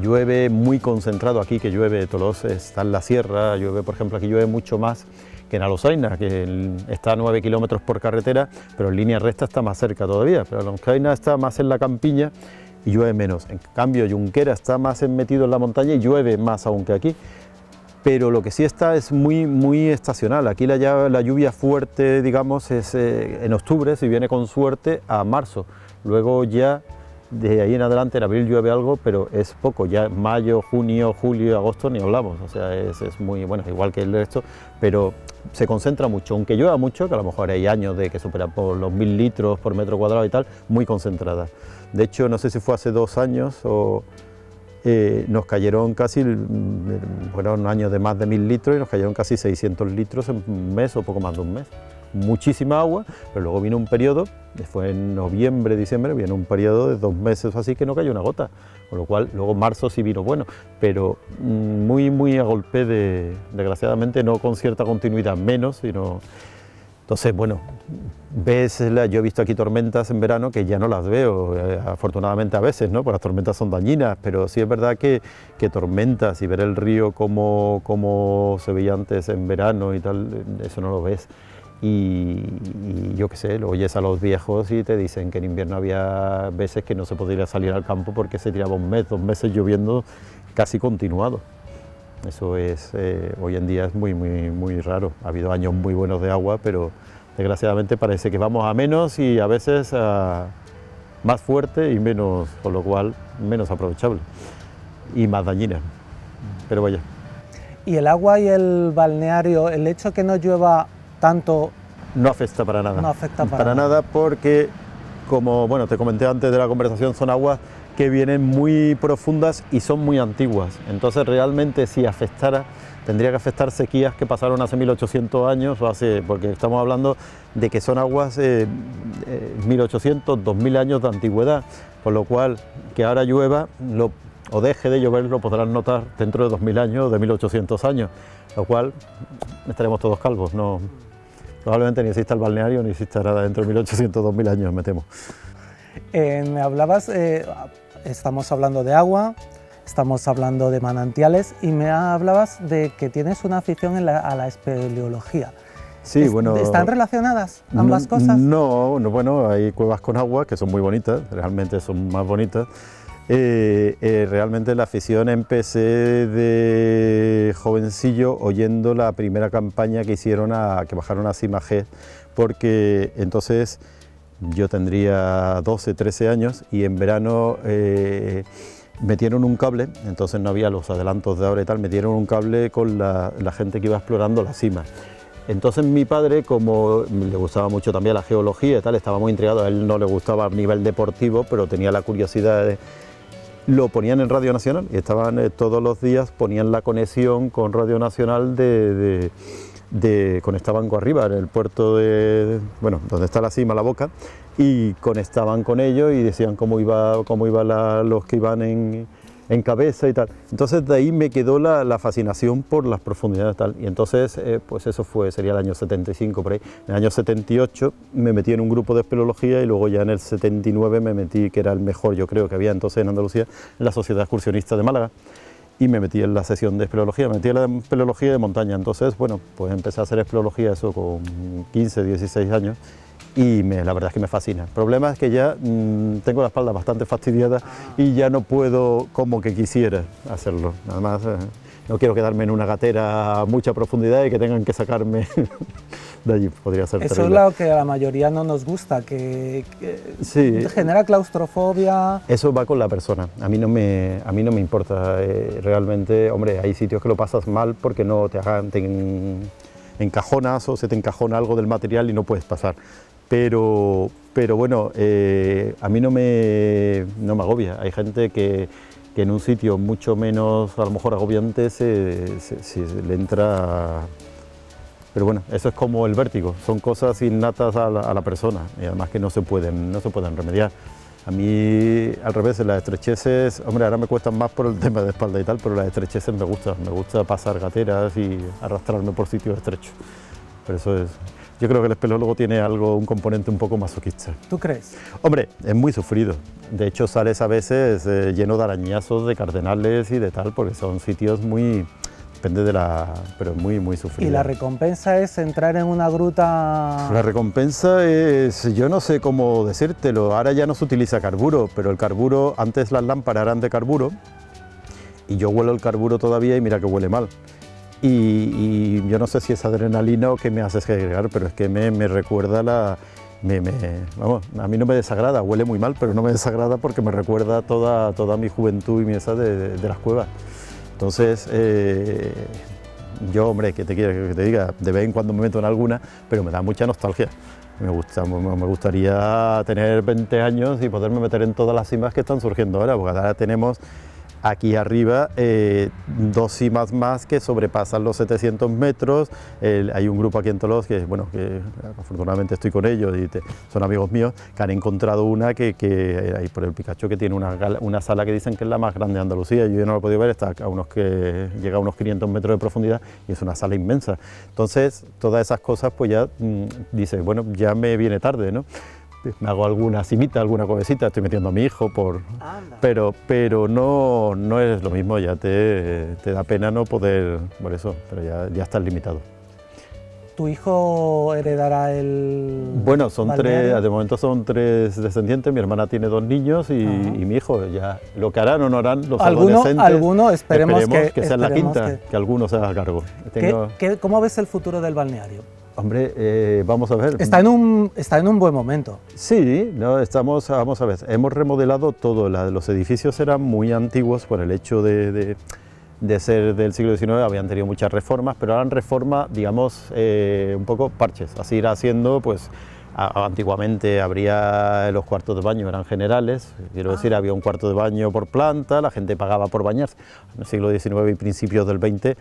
[SPEAKER 3] llueve muy concentrado aquí, que llueve, Tolosa está en la sierra, llueve, por ejemplo, aquí llueve mucho más que en Alosaina, que está a 9 kilómetros por carretera, pero en línea recta está más cerca todavía, pero Alosaina está más en la campiña y llueve menos. En cambio, Junquera está más metido en la montaña y llueve más aún que aquí. Pero lo que sí está es muy estacional. Aquí la lluvia fuerte, digamos, es en octubre, si viene con suerte, a marzo. Luego ya, de ahí en adelante, en abril llueve algo, pero es poco. Ya mayo, junio, julio, agosto ni hablamos. O sea, es muy, bueno, igual que el resto, pero se concentra mucho. Aunque llueva mucho, que a lo mejor hay años de que supera por los 1000 litros por metro cuadrado y tal, muy concentrada. De hecho, no sé si fue hace 2 años o... nos cayeron casi, fueron años de más de 1000 litros y nos cayeron casi 600 litros en un mes o poco más de un mes. Muchísima agua, pero luego vino un periodo, fue en noviembre, diciembre, vino un periodo de 2 meses o así que no cayó una gota, con lo cual luego marzo sí vino bueno, pero muy a golpe desgraciadamente, no con cierta continuidad, menos, sino... Entonces, bueno, yo he visto aquí tormentas en verano que ya no las veo, afortunadamente a veces, ¿no? Porque las tormentas son dañinas, pero sí es verdad que tormentas y ver el río como se veía antes en verano y tal, eso no lo ves. Y yo qué sé, lo oyes a los viejos y te dicen que en invierno había veces que no se podía salir al campo porque se tiraba 1 mes, 2 meses lloviendo casi continuado. Eso es, hoy en día es muy raro. Ha habido años muy buenos de agua, pero desgraciadamente parece que vamos a menos y a veces más fuerte y menos, con lo cual menos aprovechable y más dañina. Pero vaya.
[SPEAKER 2] ¿Y el agua y el balneario, el hecho que no llueva tanto?
[SPEAKER 3] No afecta para nada.
[SPEAKER 2] No afecta
[SPEAKER 3] para nada porque, como bueno, te comenté antes de la conversación, son aguas que vienen muy profundas y son muy antiguas. Entonces realmente si afectara, tendría que afectar sequías que pasaron hace 1800 años, o hace, porque estamos hablando de que son aguas 1800, 2000 años de antigüedad, con lo cual que ahora llueva o deje de llover lo podrán notar dentro de 2000 años, de 1800 años, lo cual estaremos todos calvos, no, probablemente ni exista el balneario ni exista nada dentro de 1800, 2000 años, me temo.
[SPEAKER 2] Me hablabas, estamos hablando de agua, estamos hablando de manantiales y me hablabas de que tienes una afición a la espeleología.
[SPEAKER 3] Sí, bueno,
[SPEAKER 2] ¿Están relacionadas ambas cosas?
[SPEAKER 3] No, bueno, hay cuevas con agua que son muy bonitas, realmente son más bonitas. Realmente la afición empecé de jovencillo oyendo la primera campaña que hicieron que bajaron a Sima G, porque entonces yo tendría 12, 13 años y en verano metieron un cable, entonces no había los adelantos de ahora y tal, metieron un cable con la gente que iba explorando la cima. Entonces mi padre, como le gustaba mucho también la geología y tal, estaba muy intrigado, a él no le gustaba a nivel deportivo, pero tenía la curiosidad lo ponían en Radio Nacional y estaban todos los días, ponían la conexión con Radio Nacional conectaban con arriba, en el puerto bueno, donde está la cima, la boca, y conectaban con ellos y decían cómo iban los que iban en cabeza y tal. Entonces de ahí me quedó la fascinación por las profundidades tal, y entonces pues eso sería el año 75 por ahí. En el año 78 me metí en un grupo de espeleología y luego ya en el 79 me metí, que era el mejor yo creo que había entonces en Andalucía, en la Sociedad Excursionista de Málaga, y me metí en la sesión de espeleología, me metí en la espeleología de montaña. Entonces bueno, pues empecé a hacer espeleología eso con 15, 16 años. Y la verdad es que me fascina. El problema es que ya tengo la espalda bastante fastidiada y ya no puedo como que quisiera hacerlo. Además, no quiero quedarme en una gatera a mucha profundidad y que tengan que sacarme de allí. Podría ser
[SPEAKER 2] eso
[SPEAKER 3] terrible.
[SPEAKER 2] Es lo que a la mayoría no nos gusta, que
[SPEAKER 3] sí,
[SPEAKER 2] genera claustrofobia.
[SPEAKER 3] Eso va con la persona. A mí no me importa realmente. Hombre, hay sitios que lo pasas mal porque no te encajonas o se te encajona algo del material y no puedes pasar. Pero bueno, a mí no me agobia. Hay gente que en un sitio mucho menos, a lo mejor agobiante, se le entra. Pero bueno, eso es como el vértigo, son cosas innatas a la persona y además que no se pueden remediar. A mí, al revés, las estrecheces, hombre, ahora me cuestan más por el tema de espalda y tal, pero las estrecheces me gusta pasar gateras y arrastrarme por sitios estrechos. Pero eso es. Yo creo que el espeleólogo tiene un componente un poco masoquista.
[SPEAKER 2] ¿Tú crees?
[SPEAKER 3] Hombre, es muy sufrido. De hecho, sales a veces lleno de arañazos, de cardenales y de tal, porque son sitios muy... Depende pero muy, muy sufrido.
[SPEAKER 2] ¿Y la recompensa es entrar en una gruta?
[SPEAKER 3] La recompensa es... Yo no sé cómo decírtelo. Ahora ya no se utiliza carburo, pero el carburo... Antes las lámparas eran de carburo y yo huelo el carburo todavía y mira que huele mal. Y yo no sé si es adrenalina o qué me hace segregar, pero es que me recuerda vamos, a mí no me desagrada, huele muy mal, pero no me desagrada porque me recuerda toda mi juventud y mi esa de las cuevas. Entonces, yo, hombre, que te diga, de vez en cuando me meto en alguna, pero me da mucha nostalgia. Me gustaría tener 20 años y poderme meter en todas las cimas que están surgiendo ahora, porque ahora tenemos aquí arriba 2 cimas más que sobrepasan los 700 metros. Hay un grupo aquí en Tolox que afortunadamente estoy con ellos y son amigos míos, que han encontrado una que ahí por el Picacho, que tiene una sala que dicen que es la más grande de Andalucía. Yo no lo he podido ver, llega a unos 500 metros de profundidad y es una sala inmensa. Entonces, todas esas cosas, pues ya dices, bueno, ya me viene tarde, ¿no? Me hago alguna cimita, alguna cuevecita, estoy metiendo a mi hijo, pero no es lo mismo, ya te da pena no poder, por eso, pero ya estás limitado.
[SPEAKER 2] ¿Tu hijo heredará el...?
[SPEAKER 3] Bueno,
[SPEAKER 2] balneario?
[SPEAKER 3] de momento son 3 descendientes, mi hermana tiene 2 niños y mi hijo, ya lo que harán o no harán los adolescentes.
[SPEAKER 2] Alguno esperemos
[SPEAKER 3] que sea la quinta, que alguno se haga cargo.
[SPEAKER 2] ¿Cómo ves el futuro del balneario?
[SPEAKER 3] Hombre, vamos a ver.
[SPEAKER 2] Está en un buen momento.
[SPEAKER 3] Sí, no, vamos a ver, hemos remodelado todo, los edificios eran muy antiguos por el hecho de ser del siglo XIX, habían tenido muchas reformas, pero eran reformas, digamos, un poco parches, así ir haciendo, pues, Antiguamente habría los cuartos de baño, eran generales, quiero decir, había un cuarto de baño por planta, la gente pagaba por bañarse. En el siglo XIX y principios del XX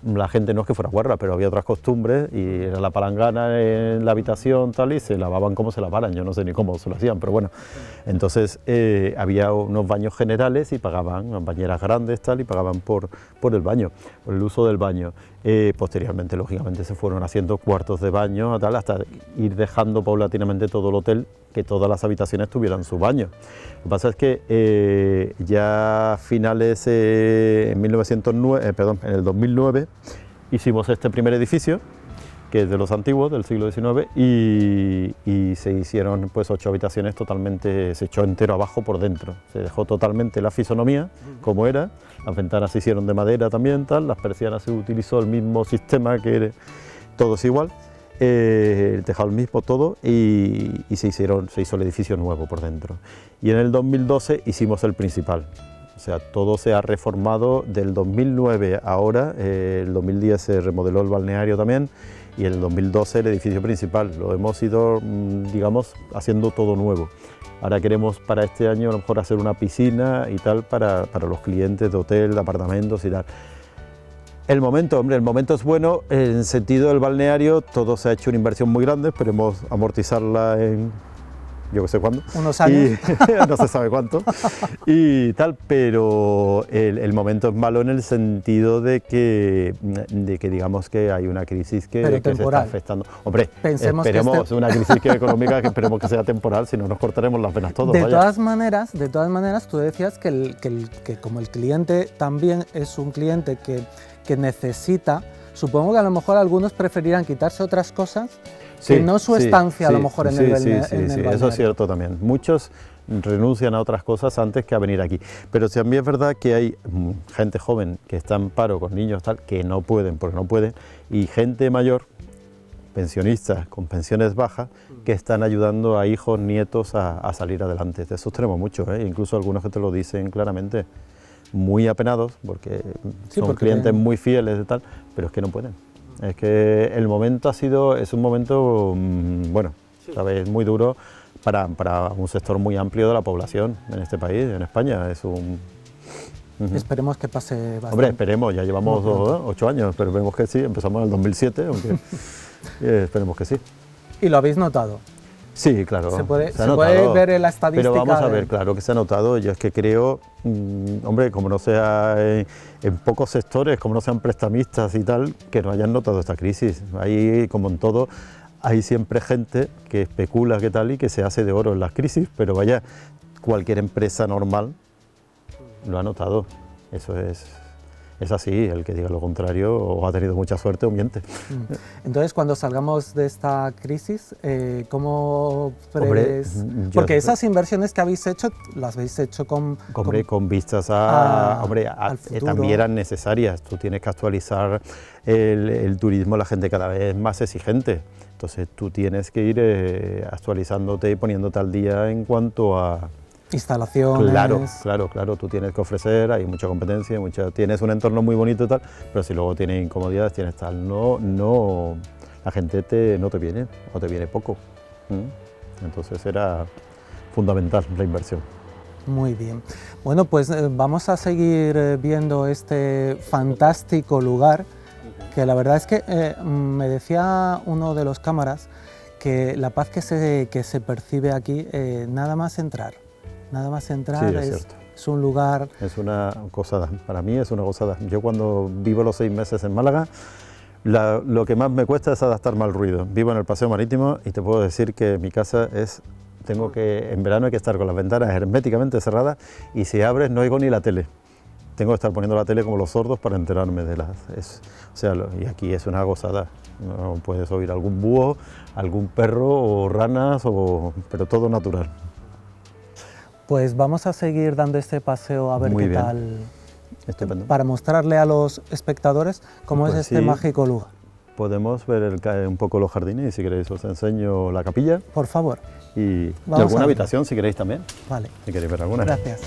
[SPEAKER 3] la gente no es que fuera guarra, pero había otras costumbres y era la palangana en la habitación tal y se lavaban como se lavaran, yo no sé ni cómo se lo hacían, pero bueno. Entonces había unos baños generales y pagaban, bañeras grandes tal, y pagaban por el baño, por el uso del baño. Posteriormente, lógicamente, se fueron haciendo cuartos de baño tal, hasta ir dejando paulatinamente todo el hotel, que todas las habitaciones tuvieran su baño. Lo que pasa es que ya a finales, en en el 2009, hicimos este primer edificio, que es de los antiguos, del siglo XIX, y se hicieron pues 8 habitaciones totalmente, se echó entero abajo por dentro, se dejó totalmente la fisonomía como era, las ventanas se hicieron de madera también, tal, las persianas se utilizó el mismo sistema, que todo es igual, el tejado el mismo todo, y se hizo el edificio nuevo por dentro. Y en el 2012 hicimos el principal. O sea, todo se ha reformado del 2009 a ahora, el 2010 se remodeló el balneario también, y en el 2012 el edificio principal. Lo hemos ido, digamos, haciendo todo nuevo. Ahora queremos para este año a lo mejor hacer una piscina y tal para los clientes de hotel, de apartamentos y tal. El momento, hombre, el momento es bueno, en el sentido del balneario todo se ha hecho una inversión muy grande, esperemos amortizarla en yo que sé cuándo.
[SPEAKER 2] Unos años.
[SPEAKER 3] No se sabe cuánto. Y tal, pero el momento es malo en el sentido de que digamos que hay una crisis que se está afectando. Hombre, esperemos una crisis económica que esperemos que sea temporal, si no nos cortaremos las venas todos.
[SPEAKER 2] De todas maneras, tú decías que como el cliente también es un cliente que necesita, supongo que a lo mejor algunos preferirán quitarse otras cosas que no su estancia a lo mejor en el balneario.
[SPEAKER 3] Eso es cierto también. Muchos renuncian a otras cosas antes que a venir aquí. Pero también es verdad que hay gente joven que está en paro con niños tal, que no pueden, porque no pueden, y gente mayor, pensionistas con pensiones bajas, que están ayudando a hijos, nietos a salir adelante. De eso tenemos mucho, incluso algunos que te lo dicen claramente, muy apenados, porque son clientes muy fieles y tal, pero es que no pueden. Es que el momento es un momento, bueno, ¿sabes? Muy duro para un sector muy amplio de la población en este país, en España.
[SPEAKER 2] Esperemos que pase bastante.
[SPEAKER 3] Hombre, esperemos, ya llevamos 8 años, pero vemos que sí, empezamos en el 2007, aunque esperemos que sí.
[SPEAKER 2] ¿Y lo habéis notado?
[SPEAKER 3] Sí, claro.
[SPEAKER 2] Se puede ver en la estadística.
[SPEAKER 3] Pero vamos a ver, claro que se ha notado. Yo es que creo, hombre, como no sea en pocos sectores, como no sean prestamistas y tal, que no hayan notado esta crisis. Ahí, como en todo, hay siempre gente que especula que tal y que se hace de oro en las crisis, pero vaya, cualquier empresa normal lo ha notado. Eso es así, el que diga lo contrario o ha tenido mucha suerte o miente.
[SPEAKER 2] Entonces, cuando salgamos de esta crisis, ¿cómo prevés? Porque esas inversiones que habéis hecho, las habéis hecho con
[SPEAKER 3] vistas al futuro. También eran necesarias. Tú tienes que actualizar el turismo, la gente cada vez es más exigente. Entonces tú tienes que ir actualizándote y poniéndote al día en cuanto a
[SPEAKER 2] instalaciones.
[SPEAKER 3] Claro, tú tienes que ofrecer, hay mucha competencia, tienes un entorno muy bonito y tal, pero si luego tienes incomodidades, tienes tal, la gente no te viene, o te viene poco. Entonces era fundamental la inversión.
[SPEAKER 2] Muy bien. Bueno, pues vamos a seguir viendo este fantástico lugar, que la verdad es que me decía uno de los cámaras que la paz que se percibe aquí, nada más entrar, es un lugar...
[SPEAKER 3] Es una gozada, para mí es una gozada. Yo cuando vivo los 6 meses en Málaga, lo que más me cuesta es adaptarme al ruido. Vivo en el Paseo Marítimo y te puedo decir que mi casa en verano hay que estar con las ventanas herméticamente cerradas y si abres no oigo ni la tele. Tengo que estar poniendo la tele como los sordos para enterarme de y aquí es una gozada. No puedes oír algún búho, algún perro o ranas, pero todo natural.
[SPEAKER 2] Pues vamos a seguir dando este paseo a ver qué tal, para mostrarle a los espectadores cómo es este mágico lugar.
[SPEAKER 3] Podemos ver un poco los jardines y si queréis os enseño la capilla.
[SPEAKER 2] Por favor.
[SPEAKER 3] Y alguna habitación si queréis también.
[SPEAKER 2] Vale.
[SPEAKER 3] Si queréis ver alguna.
[SPEAKER 2] Gracias.